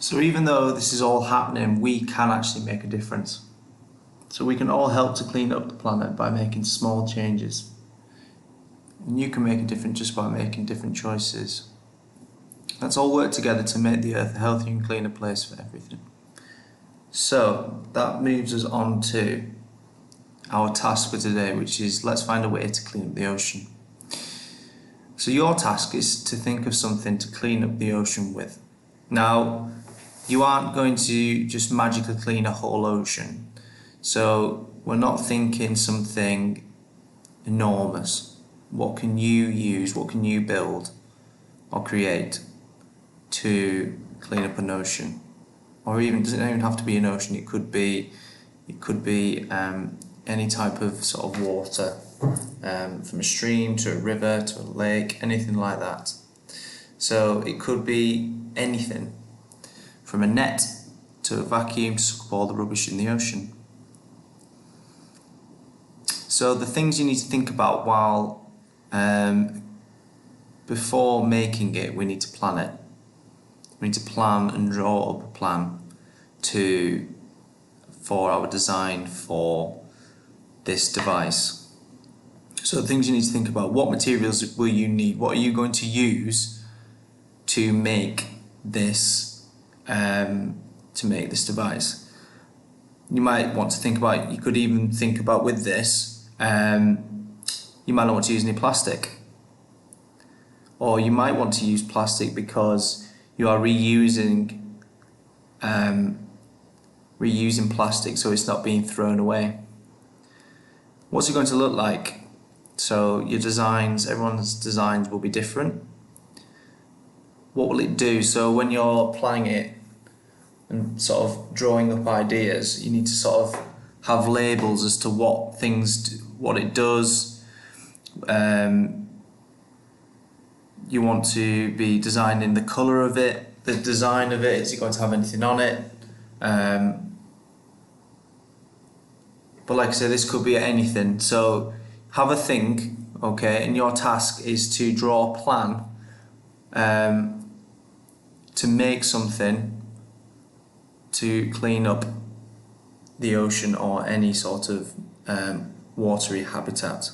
So even though this is all happening, we can actually make a difference. So we can all help to clean up the planet by making small changes. And you can make a difference just by making different choices. Let's all work together to make the Earth a healthier and cleaner place for everything. So that moves us on to our task for today, which is let's find a way to clean up the ocean. So your task is to think of something to clean up the ocean with. Now, you aren't going to just magically clean a whole ocean. So we're not thinking something enormous. What can you use, what can you build or create to clean up an ocean? Or even, doesn't even have to be an ocean, it could be any type of sort of water, from a stream to a river to a lake, anything like that. So it could be anything, from a net to a vacuum to suck up all the rubbish in the ocean. So the things you need to think about while before making it, we need to plan it. We need to plan and draw up a plan for our design for this device. So the things you need to think about: what materials will you need? What are you going to use to make this device? You might want to think about. You could even think about with this. You might not want to use any plastic, or you might want to use plastic because you are reusing plastic, so it's not being thrown away. What's it going to look like? So your designs, everyone's designs will be different. What will it do? So when you're planning it and sort of drawing up ideas, you need to sort of have labels as to what it does. You want to be designing the colour of it, the design of it. Is it going to have anything on it? But like I say, this could be anything. So have a think, okay, and your task is to draw a plan to make something to clean up the ocean or any sort of watery habitat.